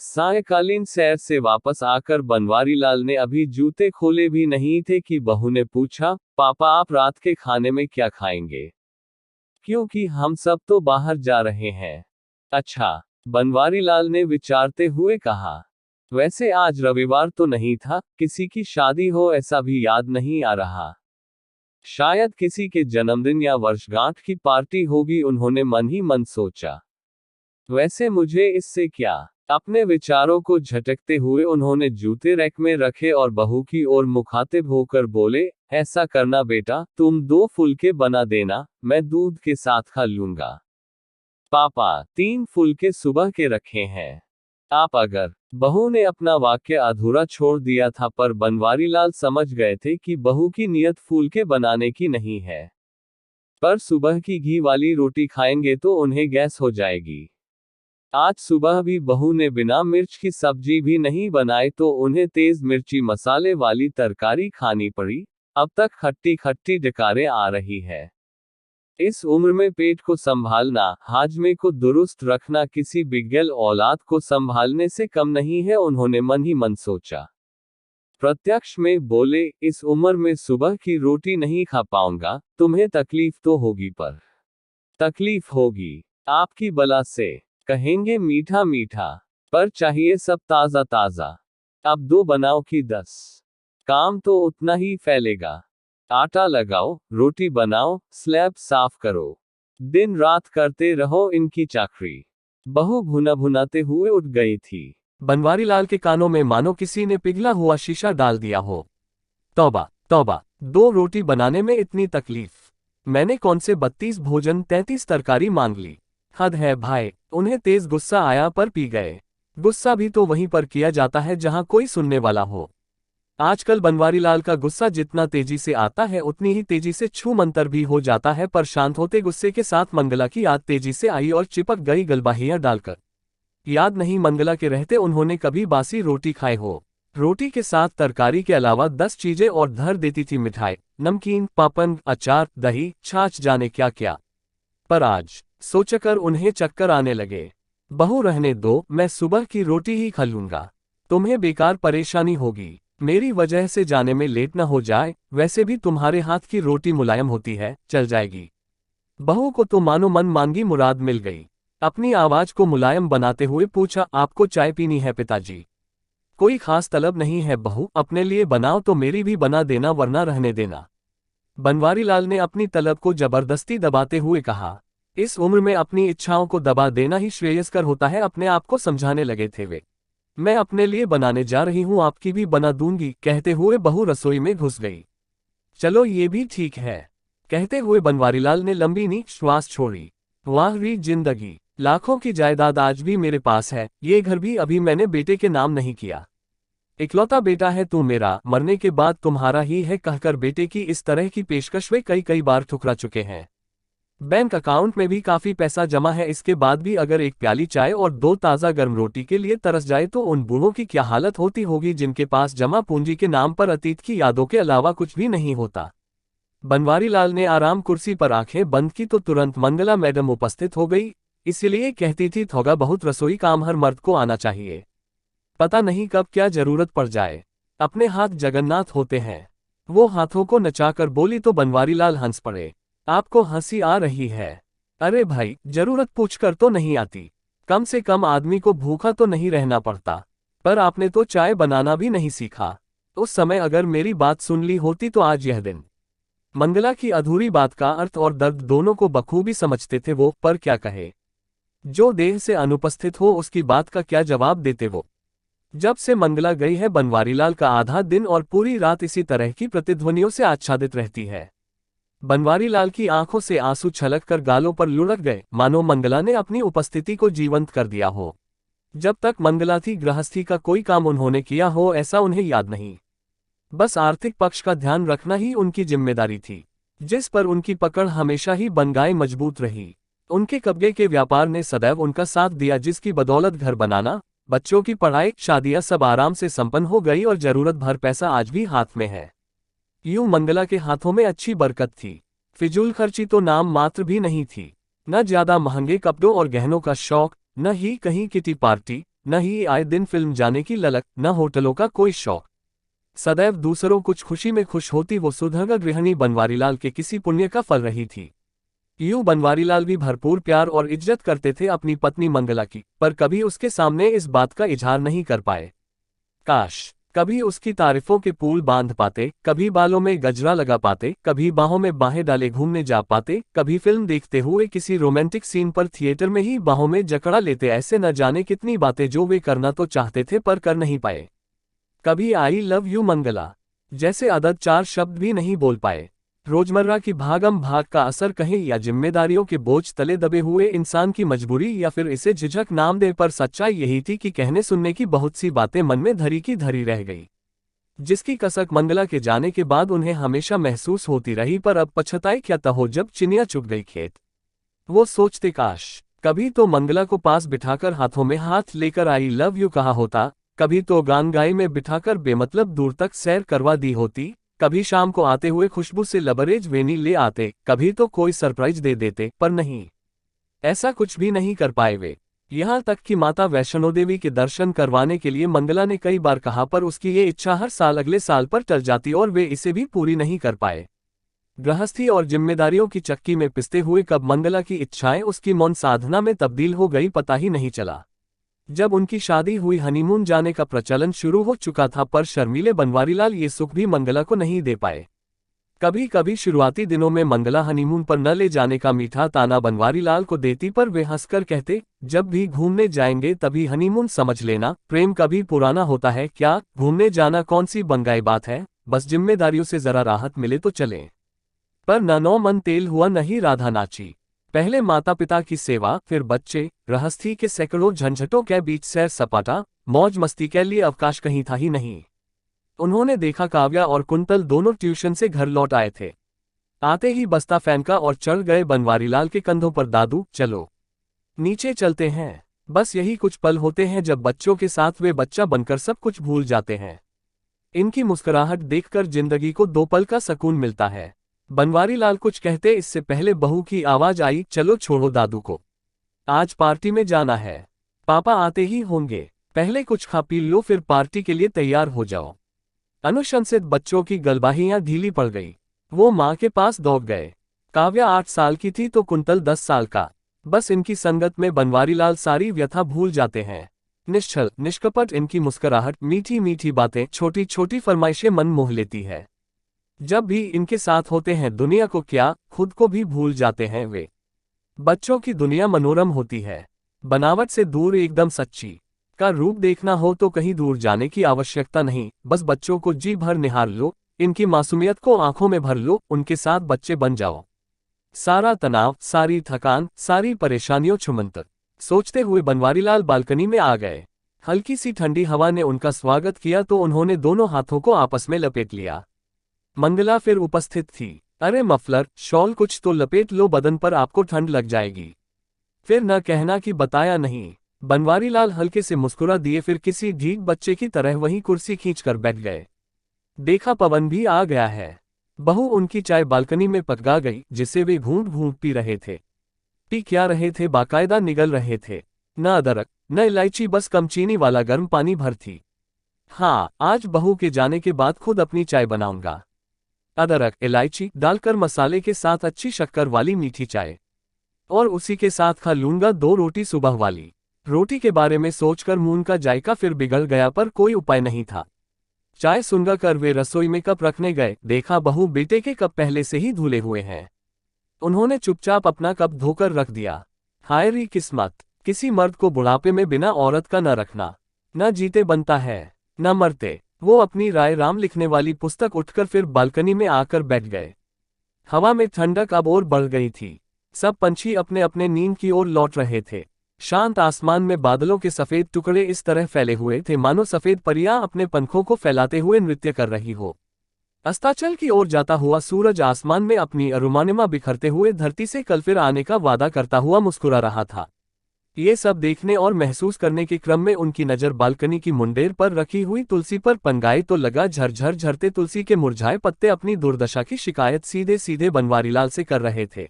सायकालीन सैर से वापस आकर बनवारीलाल ने अभी जूते खोले भी नहीं थे कि बहू ने पूछा, पापा आप रात के खाने में क्या खाएंगे? क्योंकि हम सब तो बाहर जा रहे हैं। अच्छा, बनवारीलाल ने विचारते हुए कहा। वैसे आज रविवार तो नहीं था, किसी की शादी हो ऐसा भी याद नहीं आ रहा। शायद किसी के जन्मदिन या वर्षगांठ की पार्टी होगी, उन्होंने मन ही मन सोचा। वैसे मुझे इससे क्या? अपने विचारों को झटकते हुए उन्होंने जूते रैक में रखे और बहू की ओर मुखातिब होकर बोले, ऐसा करना बेटा, तुम 2 फुलके बना देना, मैं दूध के साथ खा लूंगा। पापा, 3 फुलके सुबह के रखे हैं। आप अगर। बहू ने अपना वाक्य अधूरा छोड़ दिया था, पर बनवारीलाल समझ गए थे कि बहू की नियत फुलके बनाने की नहीं है। पर सुबह की घी वाली रोटी खाएंगे तो उन्हें गैस हो जाएगी। आज सुबह भी बहू ने बिना मिर्च की सब्जी भी नहीं बनाई तो उन्हें तेज मिर्ची मसाले वाली तरकारी खानी पड़ी। अब तक खट्टी खट्टी डकारें आ रही है। इस उम्र में पेट को संभालना, हाजमे को दुरुस्त रखना किसी बिगल औलाद को संभालने से कम नहीं है, उन्होंने मन ही मन सोचा। प्रत्यक्ष में बोले, इस उम्र में सुबह की रोटी नहीं खा पाऊंगा, तुम्हें तकलीफ तो होगी, पर तकलीफ होगी आपकी बला से। कहेंगे मीठा मीठा, पर चाहिए सब ताजा ताजा। अब 2 बनाओ कि 10, काम तो उतना ही फैलेगा। आटा लगाओ, रोटी बनाओ, स्लैब साफ करो, दिन रात करते रहो इनकी चाकरी। बहू भुना भुनाते हुए उठ गई थी। बनवारीलाल के कानों में मानो किसी ने पिघला हुआ शीशा डाल दिया हो। तौबा तौबा, 2 रोटी बनाने में इतनी तकलीफ। मैंने कौन से 32 भोजन 33 तरकारी मांग ली। हद है भाई। उन्हें तेज गुस्सा आया, पर पी गए। गुस्सा भी तो वहीं पर किया जाता है जहां कोई सुनने वाला हो। आजकल बनवारीलाल का गुस्सा जितना तेजी से आता है उतनी ही तेजी से छू मंतर भी हो जाता है, पर शांत होते गुस्से के साथ मंगला की याद तेजी से आई और चिपक गई गलबाहियां डालकर। याद नहीं मंगला के रहते उन्होंने कभी बासी रोटी खाए हो। रोटी के साथ तरकारी के अलावा 10 चीजें और धर देती थी, मिठाई, नमकीन, पापड़, अचार, दही, छाछ, जाने क्या क्या। पर आज सोचकर उन्हें चक्कर आने लगे। बहू रहने दो, मैं सुबह की रोटी ही खा लूंगा। तुम्हें बेकार परेशानी होगी, मेरी वजह से जाने में लेट न हो जाए। वैसे भी तुम्हारे हाथ की रोटी मुलायम होती है, चल जाएगी। बहू को तो मानो मन मांगी मुराद मिल गई। अपनी आवाज को मुलायम बनाते हुए पूछा, आपको चाय पीनी है पिताजी? कोई खास तलब नहीं है बहू, अपने लिए बनाओ तो मेरी भी बना देना, वरना रहने देना। बनवारीलाल ने अपनी तलब को जबरदस्ती दबाते हुए कहा। इस उम्र में अपनी इच्छाओं को दबा देना ही श्रेयस्कर होता है, अपने आप को समझाने लगे थे वे। मैं अपने लिए बनाने जा रही हूं, आपकी भी बना दूंगी, कहते हुए बहू रसोई में घुस गई। चलो ये भी ठीक है, कहते हुए बनवारीलाल ने लंबी नीक श्वास छोड़ी। वाह री जिंदगी, लाखों की जायदाद आज भी मेरे पास है, ये घर भी अभी मैंने बेटे के नाम नहीं किया। इकलौता बेटा है तू मेरा, मरने के बाद तुम्हारा ही है, कहकर बेटे की इस तरह की पेशकश वे कई कई बार ठुकरा चुके हैं। बैंक अकाउंट में भी काफी पैसा जमा है, इसके बाद भी अगर एक प्याली चाय और 2 ताज़ा गर्म रोटी के लिए तरस जाए तो उन बूढ़ों की क्या हालत होती होगी जिनके पास जमा पूंजी के नाम पर अतीत की यादों के अलावा कुछ भी नहीं होता। बनवारीलाल ने आराम कुर्सी पर आंखें बंद की तो तुरंत मंगला मैडम उपस्थित हो गई। इसलिए कहती थी, थोड़ा बहुत रसोई काम हर मर्द को आना चाहिए, पता नहीं कब क्या जरूरत पड़ जाए। अपने हाथ जगन्नाथ होते हैं। वो हाथों को नचाकर बोली तो बनवारीलाल हंस पड़े। आपको हंसी आ रही है? अरे भाई, जरूरत पूछकर तो नहीं आती, कम से कम आदमी को भूखा तो नहीं रहना पड़ता। पर आपने तो चाय बनाना भी नहीं सीखा। उस समय अगर मेरी बात सुन ली होती तो आज यह दिन। मंगला की अधूरी बात का अर्थ और दर्द दोनों को बखूबी समझते थे वो, पर क्या कहे। जो देह से अनुपस्थित हो उसकी बात का क्या जवाब देते वो। जब से मंगला गई है बनवारीलाल का आधा दिन और पूरी रात इसी तरह की प्रतिध्वनियों से आच्छादित रहती है। बनवारीलाल की आंखों से आंसू छलक कर गालों पर लुढ़क गए, मानो मंगला ने अपनी उपस्थिति को जीवंत कर दिया हो। जब तक मंगला थी गृहस्थी का कोई काम उन्होंने किया हो ऐसा उन्हें याद नहीं। बस आर्थिक पक्ष का ध्यान रखना ही उनकी जिम्मेदारी थी, जिस पर उनकी पकड़ हमेशा ही बनगाए मजबूत रही। उनके कब्जे के व्यापार ने सदैव उनका साथ दिया, जिसकी बदौलत घर बनाना, बच्चों की पढ़ाई, शादियां सब आराम से संपन्न हो गई और जरूरत भर पैसा आज भी हाथ में है। यूं मंगला के हाथों में अच्छी बरकत थी। फिजूल खर्ची तो नाम मात्र भी नहीं थी। न ज्यादा महंगे कपड़ों और गहनों का शौक, न ही कहीं किटी पार्टी, न ही आए दिन फिल्म जाने की ललक, न होटलों का कोई शौक। सदैव दूसरों कुछ खुशी में खुश होती वो सुधागर गृहिणी बनवारीलाल के किसी पुण्य का फल रही थी। यूं बनवारीलाल भी भरपूर प्यार और इज्जत करते थे अपनी पत्नी मंगला की, पर कभी उसके सामने इस बात का इजहार नहीं कर पाए। काश कभी उसकी तारीफों के पुल बांध पाते, कभी बालों में गजरा लगा पाते, कभी बाहों में बाहें डाले घूमने जा पाते, कभी फिल्म देखते हुए किसी रोमांटिक सीन पर थिएटर में ही बाहों में जकड़ा लेते। ऐसे न जाने कितनी बातें जो वे करना तो चाहते थे पर कर नहीं पाए। कभी आई लव यू मंगला जैसे अदद 4 शब्द भी नहीं बोल पाए। रोजमर्रा की भागम भाग का असर कहें या जिम्मेदारियों के बोझ तले दबे हुए इंसान की मजबूरी या फिर इसे झिझक नाम दे, पर सच्चाई यही थी कि कहने सुनने की बहुत सी बातें मन में धरी की धरी रह गई, जिसकी कसक मंगला के जाने के बाद उन्हें हमेशा महसूस होती रही। पर अब पछताए क्या तहो जब चिनिया चुग गई खेत। वो सोचते काश कभी तो मंगला को पास बिठाकर हाथों में हाथ लेकर आई लव यू कहा होता, कभी तो गान गाई में बिठाकर बेमतलब दूर तक सैर करवा दी होती, कभी शाम को आते हुए खुशबू से लबरेज वेनी ले आते, कभी तो कोई सरप्राइज दे देते। पर नहीं, ऐसा कुछ भी नहीं कर पाए वे। यहाँ तक कि माता वैष्णो देवी के दर्शन करवाने के लिए मंगला ने कई बार कहा, पर उसकी ये इच्छा हर साल अगले साल पर टल जाती और वे इसे भी पूरी नहीं कर पाए। गृहस्थी और जिम्मेदारियों की चक्की में पिसते हुए कब मंगला की इच्छाएं उसकी मौन साधना में तब्दील हो गई पता ही नहीं चला। जब उनकी शादी हुई हनीमून जाने का प्रचलन शुरू हो चुका था, पर शर्मीले बनवारीलाल ये सुख भी मंगला को नहीं दे पाए। कभी कभी शुरुआती दिनों में मंगला हनीमून पर न ले जाने का मीठा ताना बनवारीलाल को देती, पर वे हंसकर कहते, जब भी घूमने जाएंगे तभी हनीमून समझ लेना, प्रेम कभी पुराना होता है क्या, घूमने जाना कौन सी बंगाई बात है, बस जिम्मेदारियों से जरा राहत मिले तो चलें। पर न नौ मन तेल हुआ न ही राधा नाची। पहले माता पिता की सेवा, फिर बच्चे, गृहस्थी के सैकड़ों झंझटों के बीच सैर सपाटा, मौज मस्ती के लिए अवकाश कहीं था ही नहीं। उन्होंने देखा काव्या और कुंतल दोनों ट्यूशन से घर लौट आए थे। आते ही बस्ता फेंका और चढ़ गए बनवारीलाल के कंधों पर। दादू चलो नीचे चलते हैं। बस यही कुछ पल होते हैं जब बच्चों के साथ वे बच्चा बनकर सब कुछ भूल जाते हैं। इनकी मुस्कुराहट देखकर जिंदगी को 2 पल का सुकून मिलता है। बनवारीलाल कुछ कहते इससे पहले बहू की आवाज आई, चलो छोड़ो दादू को, आज पार्टी में जाना है, पापा आते ही होंगे, पहले कुछ खा पी लो फिर पार्टी के लिए तैयार हो जाओ। अनुशंसित बच्चों की गलबाहियां ढीली पड़ गई। वो माँ के पास दौड़ गए। काव्या 8 साल की थी तो कुंतल 10 साल का। बस इनकी संगत में बनवारीलाल सारी व्यथा भूल जाते हैं। निश्चल निष्कपट इनकी मुस्कुराहट, मीठी मीठी बातें, छोटी छोटी फरमाइशें मन मोह लेती है। जब भी इनके साथ होते हैं दुनिया को क्या, खुद को भी भूल जाते हैं वे। बच्चों की दुनिया मनोरम होती है, बनावट से दूर, एकदम सच्ची। का रूप देखना हो तो कहीं दूर जाने की आवश्यकता नहीं, बस बच्चों को जी भर निहार लो, इनकी मासूमियत को आंखों में भर लो, उनके साथ बच्चे बन जाओ। सारा तनाव, सारी थकान, सारी परेशानियों छुमंतर सोचते हुए बनवारीलाल बालकनी में आ गए। हल्की सी ठंडी हवा ने उनका स्वागत किया तो उन्होंने दोनों हाथों को आपस में लपेट लिया। मंगला फिर उपस्थित थी। अरे मफलर, शॉल कुछ तो लपेट लो बदन पर, आपको ठंड लग जाएगी। फिर न कहना कि बताया नहीं। बनवारीलाल हल्के से मुस्कुरा दिए, फिर किसी ढीठ बच्चे की तरह वहीं कुर्सी खींचकर बैठ गए। देखा पवन भी आ गया है। बहू उनकी चाय बालकनी में पकगा गई, जिसे वे घूंट घूंट पी रहे थे। पी क्या रहे थे, बाकायदा निगल रहे थे। न अदरक न इलायची, बस कम चीनी वाला गर्म पानी भर थी। हाँ, आज बहू के जाने के बाद खुद अपनी चाय बनाऊंगा। अदरक इलायची डालकर मसाले के साथ अच्छी शक्कर वाली मीठी चाय, और उसी के साथ खा लूंगा 2 रोटी सुबह वाली। रोटी के बारे में सोचकर मुंह का जायका फिर बिगड़ गया, पर कोई उपाय नहीं था। चाय सुनगा कर वे रसोई में कप रखने गए। देखा बहू बेटे के कप पहले से ही धुले हुए हैं। उन्होंने चुपचाप अपना कप धोकर रख दिया। हाय री किस्मत, किसी मर्द को बुढ़ापे में बिना औरत का न रखना। न जीते बनता है न मरते। वो अपनी राय राम लिखने वाली पुस्तक उठकर फिर बालकनी में आकर बैठ गए। हवा में ठंडक अब और बढ़ गई थी। सब पंछी अपने अपने नींद की ओर लौट रहे थे। शांत आसमान में बादलों के सफेद टुकड़े इस तरह फैले हुए थे मानो सफेद परियां अपने पंखों को फैलाते हुए नृत्य कर रही हो। अस्ताचल की ओर जाता हुआ सूरज आसमान में अपनी अरुमानिमा बिखरते हुए धरती से कल फिर आने का वादा करता हुआ मुस्कुरा रहा था। ये सब देखने और महसूस करने के क्रम में उनकी नज़र बालकनी की मुंडेर पर रखी हुई तुलसी पर पनगाई तो लगा। झरझर झरते तुलसी के मुरझाए पत्ते अपनी दुर्दशा की शिकायत सीधे सीधे बनवारीलाल से कर रहे थे।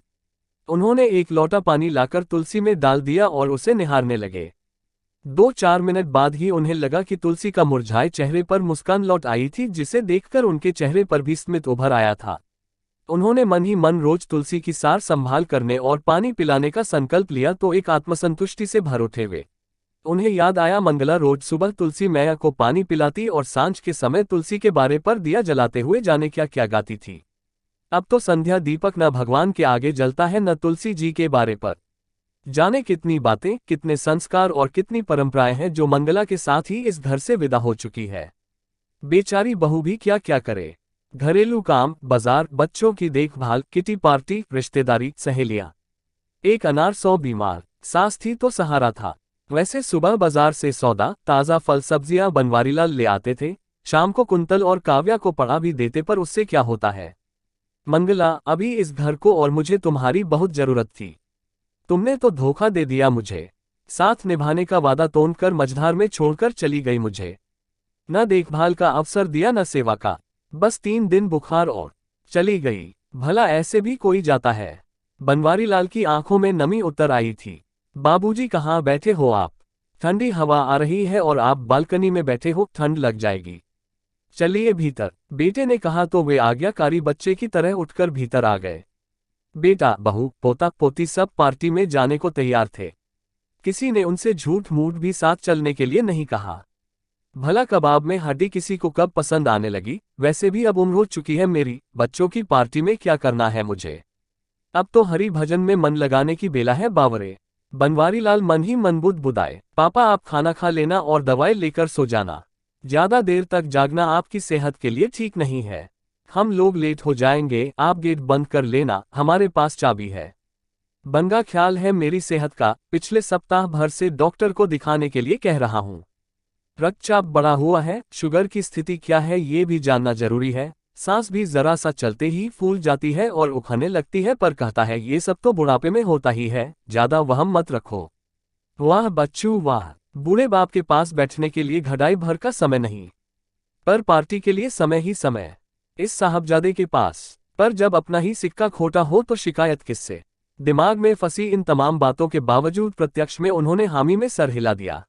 उन्होंने एक लोटा पानी लाकर तुलसी में डाल दिया और उसे निहारने लगे। 2-4 मिनट बाद ही उन्हें लगा कि तुलसी का मुरझाए चेहरे पर मुस्कान लौट आई थी, जिसे देखकर उनके चेहरे पर भी स्मित उभर आया था। उन्होंने मन ही मन रोज तुलसी की सार संभाल करने और पानी पिलाने का संकल्प लिया तो एक आत्मसंतुष्टि से भर उठे वे। उन्हें याद आया मंगला रोज सुबह तुलसी मैया को पानी पिलाती और सांझ के समय तुलसी के बारे पर दिया जलाते हुए जाने क्या क्या गाती थी। अब तो संध्या दीपक न भगवान के आगे जलता है न तुलसी जी के बारे पर। जाने कितनी बातें, कितने संस्कार और कितनी परंपराएं हैं जो मंगला के साथ ही इस घर से विदा हो चुकी है। बेचारी बहू भी क्या क्या करे। घरेलू काम, बाजार, बच्चों की देखभाल, किटी पार्टी, रिश्तेदारी, सहेलियां। एक अनार 100 बीमार। सास थी तो सहारा था। वैसे सुबह बाजार से सौदा, ताज़ा फल सब्जियां बनवारीलाल ले आते थे। शाम को कुंतल और काव्या को पढ़ा भी देते, पर उससे क्या होता है। मंगला, अभी इस घर को और मुझे तुम्हारी बहुत जरूरत थी। तुमने तो धोखा दे दिया मुझे। साथ निभाने का वादा तोड़कर मझधार में छोड़कर चली गई मुझे। न देखभाल का अवसर दिया न सेवा का। बस 3 दिन बुखार और चली गई। भला ऐसे भी कोई जाता है। बनवारीलाल की आंखों में नमी उतर आई थी। बाबूजी कहाँ बैठे हो आप? ठंडी हवा आ रही है और आप बालकनी में बैठे हो, ठंड लग जाएगी। चलिए भीतर। बेटे ने कहा तो वे आज्ञाकारी बच्चे की तरह उठकर भीतर आ गए। बेटा, बहू, पोता पोती सब पार्टी में जाने को तैयार थे। किसी ने उनसे झूठ मूठ भी साथ चलने के लिए नहीं कहा। भला कबाब में हड्डी किसी को कब पसंद आने लगी। वैसे भी अब उम्र हो चुकी है मेरी, बच्चों की पार्टी में क्या करना है मुझे। अब तो हरि भजन में मन लगाने की बेला है बावरे। बनवारीलाल मन ही मन बुदबुदाए। पापा, आप खाना खा लेना और दवाई लेकर सो जाना। ज्यादा देर तक जागना आपकी सेहत के लिए ठीक नहीं है। हम लोग लेट हो जाएंगे, आप गेट बंद कर लेना, हमारे पास चाबी है। बनगा ख्याल है मेरी सेहत का, पिछले सप्ताह भर से डॉक्टर को दिखाने के लिए कह रहा हूँ। रक्तचाप बढ़ा हुआ है, शुगर की स्थिति क्या है ये भी जानना जरूरी है। सांस भी जरा सा चलते ही फूल जाती है और उखड़ने लगती है, पर कहता है ये सब तो बुढ़ापे में होता ही है, ज्यादा वहम मत रखो। वाह बच्चू वाह, बूढ़े बाप के पास बैठने के लिए घड़ाई भर का समय नहीं, पर पार्टी के लिए समय ही समय। इस साहबजादे के पास, पर जब अपना ही सिक्का खोटा हो तो शिकायत किससे। दिमाग में फंसी इन तमाम बातों के बावजूद प्रत्यक्ष में उन्होंने हामी में सर हिला दिया।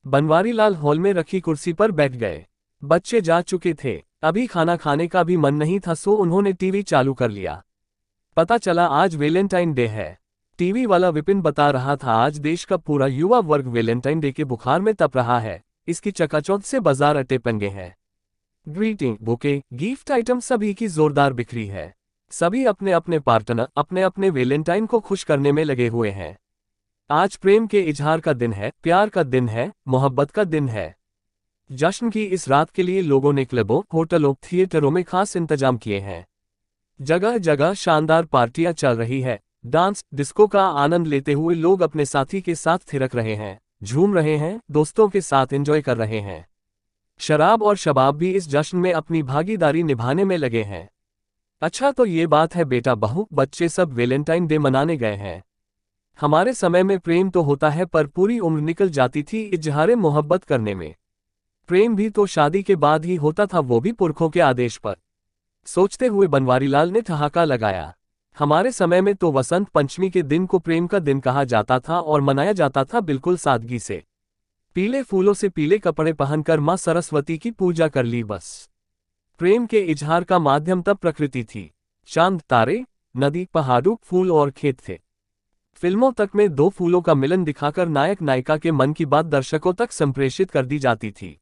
बनवारीलाल हॉल में रखी कुर्सी पर बैठ गए। बच्चे जा चुके थे, अभी खाना खाने का भी मन नहीं था, सो उन्होंने टीवी चालू कर लिया। पता चला आज वैलेंटाइन डे है। टीवी वाला विपिन बता रहा था आज देश का पूरा युवा वर्ग वैलेंटाइन डे के बुखार में तप रहा है। इसकी चकाचौंध से बाजार अटे पंगे हैं। ग्रीटिंग, बुके, गिफ्ट आइटम सभी की जोरदार बिक्री है। सभी अपने अपने पार्टनर, अपने अपने वैलेंटाइन को खुश करने में लगे हुए हैं। आज प्रेम के इजहार का दिन है, प्यार का दिन है, मोहब्बत का दिन है। जश्न की इस रात के लिए लोगों ने क्लबों, होटलों, थिएटरों में खास इंतजाम किए हैं। जगह जगह शानदार पार्टियां चल रही है। डांस, डिस्को का आनंद लेते हुए लोग अपने साथी के साथ थिरक रहे हैं, झूम रहे हैं, दोस्तों के साथ एंजॉय कर रहे हैं। शराब और शबाब भी इस जश्न में अपनी भागीदारी निभाने में लगे हैं। अच्छा तो ये बात है बेटा बहू, बच्चे सब वैलेंटाइन डे मनाने गए हैं। हमारे समय में प्रेम तो होता है, पर पूरी उम्र निकल जाती थी इजहारे मोहब्बत करने में। प्रेम भी तो शादी के बाद ही होता था, वो भी पुरखों के आदेश पर। सोचते हुए बनवारीलाल ने ठहाका लगाया। हमारे समय में तो वसंत पंचमी के दिन को प्रेम का दिन कहा जाता था और मनाया जाता था बिल्कुल सादगी से। पीले फूलों से पीले कपड़े पहनकर मां सरस्वती की पूजा कर ली बस। प्रेम के इजहार का माध्यम तब प्रकृति थी। चांद, तारे, नदी, पहाड़ों, फूल और खेत थे। फिल्मों तक में दो फूलों का मिलन दिखाकर नायक नायिका के मन की बात दर्शकों तक संप्रेषित कर दी जाती थी।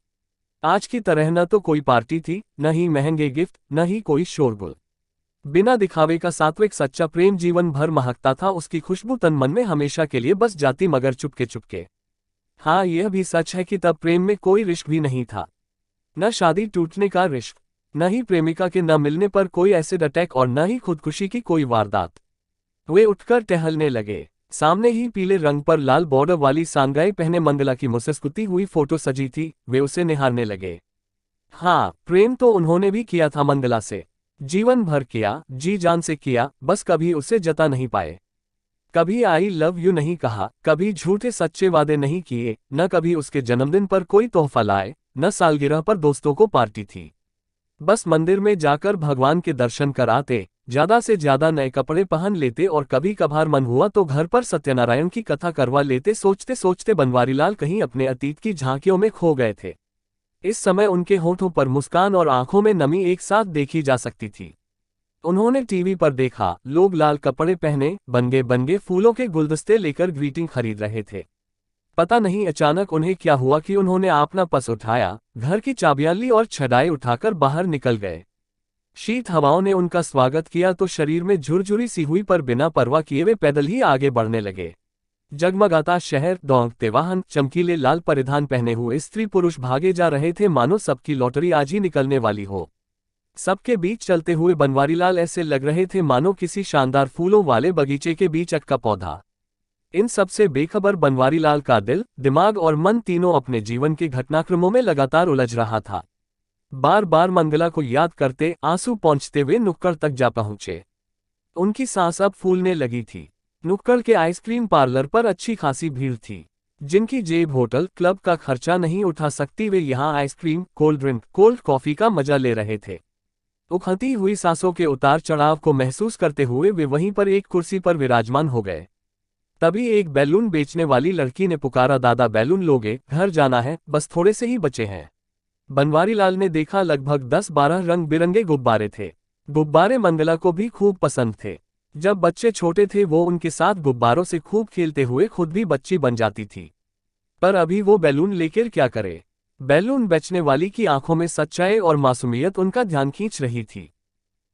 आज की तरह न तो कोई पार्टी थी, न ही महंगे गिफ्ट, न ही कोई शोरगुल। बिना दिखावे का सात्विक सच्चा प्रेम जीवन भर महकता था। उसकी खुशबू तन मन में हमेशा के लिए बस जाती, मगर चुपके चुपके। हाँ, यह भी सच है कि तब प्रेम में कोई रिश्क भी नहीं था। न शादी टूटने का रिश्क, न ही प्रेमिका के न मिलने पर कोई एसिड अटैक और न ही खुदकुशी की कोई वारदात। वे उठकर टहलने लगे। सामने ही पीले रंग पर लाल बॉर्डर वाली सांगाई पहने मंगला की मुस्कुराती हुई फोटो सजी थी। वे उसे निहारने लगे। हाँ, प्रेम तो उन्होंने भी किया था मंगला से। जीवन भर किया, जी जान से किया, बस कभी उसे जता नहीं पाए। कभी आई लव यू नहीं कहा, कभी झूठे सच्चे वादे नहीं किए, न कभी उसके जन्मदिन पर कोई तोहफा लाए, न सालगिरह पर दोस्तों को पार्टी थी। बस मंदिर में जाकर भगवान के दर्शन कर आते, ज्यादा से ज्यादा नए कपड़े पहन लेते और कभी कभार मन हुआ तो घर पर सत्यनारायण की कथा करवा लेते। सोचते सोचते बनवारीलाल कहीं अपने अतीत की झांकियों में खो गए थे। इस समय उनके होठों पर मुस्कान और आंखों में नमी एक साथ देखी जा सकती थी। उन्होंने टीवी पर देखा, लोग लाल कपड़े पहने बनगे बनगे फूलों के गुलदस्ते लेकर ग्रीटिंग खरीद रहे थे। पता नहीं अचानक उन्हें क्या हुआ कि उन्होंने अपना पर्स उठाया, घर की चाबियां ली और छड़ाई उठाकर बाहर निकल गए। शीत हवाओं ने उनका स्वागत किया तो शरीर में झुरझुरी सी हुई, पर बिना परवाह किए वे पैदल ही आगे बढ़ने लगे। जगमगाता शहर, दौड़ते वाहन, चमकीले लाल परिधान पहने हुए स्त्री पुरुष भागे जा रहे थे, मानो सबकी लॉटरी आज ही निकलने वाली हो। सबके बीच चलते हुए बनवारीलाल ऐसे लग रहे थे मानो किसी शानदार फूलों वाले बगीचे के बीच अटका पौधा। इन सब से बेखबर बनवारीलाल का दिल, दिमाग और मन तीनों अपने जीवन के घटनाक्रमों में लगातार उलझ रहा था। बार बार मंगला को याद करते आंसू पहुंचते हुए नुक्कड़ तक जा पहुंचे। उनकी सांस अब फूलने लगी थी। नुक्कड़ के आइसक्रीम पार्लर पर अच्छी खासी भीड़ थी। जिनकी जेब होटल क्लब का खर्चा नहीं उठा सकती, वे यहाँ ice cream, cold drink, cold coffee का मजा ले रहे थे। उखड़ती हुई सांसों के उतार चढ़ाव को महसूस करते हुए वे वहीं पर एक कुर्सी पर विराजमान हो गए। तभी एक बैलून बेचने वाली लड़की ने पुकारा, दादा बैलून लोगे? घर जाना है, बस थोड़े से ही बचे हैं। बनवारीलाल ने देखा, लगभग 10-12 रंग बिरंगे गुब्बारे थे। गुब्बारे मंगला को भी खूब पसंद थे। जब बच्चे छोटे थे वो उनके साथ गुब्बारों से खूब खेलते हुए खुद भी बच्ची बन जाती थी। पर अभी वो बैलून लेकर क्या करे? बैलून बेचने वाली की आंखों में सच्चाई और मासूमियत उनका ध्यान खींच रही थी।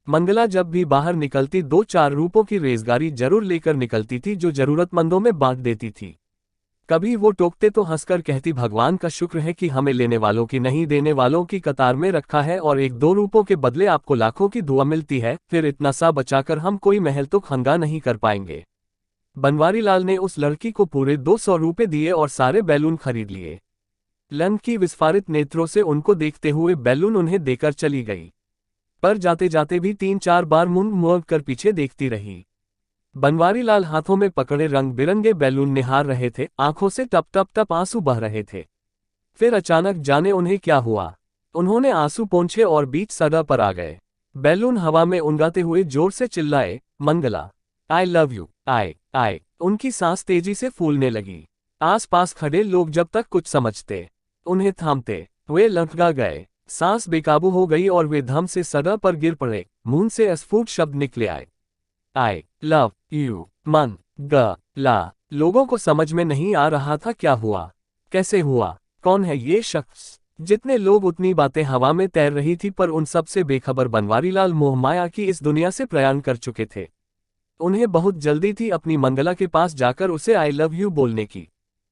मंगला जब भी बाहर निकलती 2-4 रूपों की रेजगारी जरूर लेकर निकलती थी, जो जरूरतमंदों में बांट देती थी। कभी वो टोकते तो हंसकर कहती, भगवान का शुक्र है कि हमें लेने वालों की नहीं देने वालों की कतार में रखा है, और 1-2 रूपों के बदले आपको लाखों की दुआ मिलती है, फिर इतना सा बचाकर हम कोई महल तो खंगा नहीं कर पाएंगे। बनवारीलाल ने उस लड़की को पूरे 200 रुपए दिए और सारे बैलून खरीद लिए। लंग की विस्फारित नेत्रों से उनको देखते हुए बैलून उन्हें देकर चली गई, पर जाते जाते भी 3-4 बार मुंह मोड़ कर पीछे देखती रही। बनवारीलाल हाथों में पकड़े रंग बिरंगे बैलून निहार रहे थे, आंखों से टप टप टप आंसू बह रहे थे। फिर अचानक जाने उन्हें क्या हुआ, उन्होंने आंसू पोंछे और बीच सड़क पर आ गए। बैलून हवा में उड़ाते हुए जोर से चिल्लाए, मंगला, आई लव यू, आई। उनकी सांस तेजी से फूलने लगी। आसपास खड़े लोग जब तक कुछ समझते, उन्हें थामते, वे लटका गए। सांस बेकाबू हो गई और वे धम से सड़क पर गिर पड़े। मुंह से अस्फुट शब्द निकले आए, आई लव यू, मंगला। लोगों को समझ में नहीं आ रहा था क्या हुआ, कैसे हुआ, कौन है ये शख्स। जितने लोग उतनी बातें हवा में तैर रही थी, पर उन सब से बेखबर बनवारीलाल मोहमाया की इस दुनिया से प्रयाण कर चुके थे। उन्हें बहुत जल्दी थी अपनी मंगला के पास जाकर उसे आई लव यू बोलने की।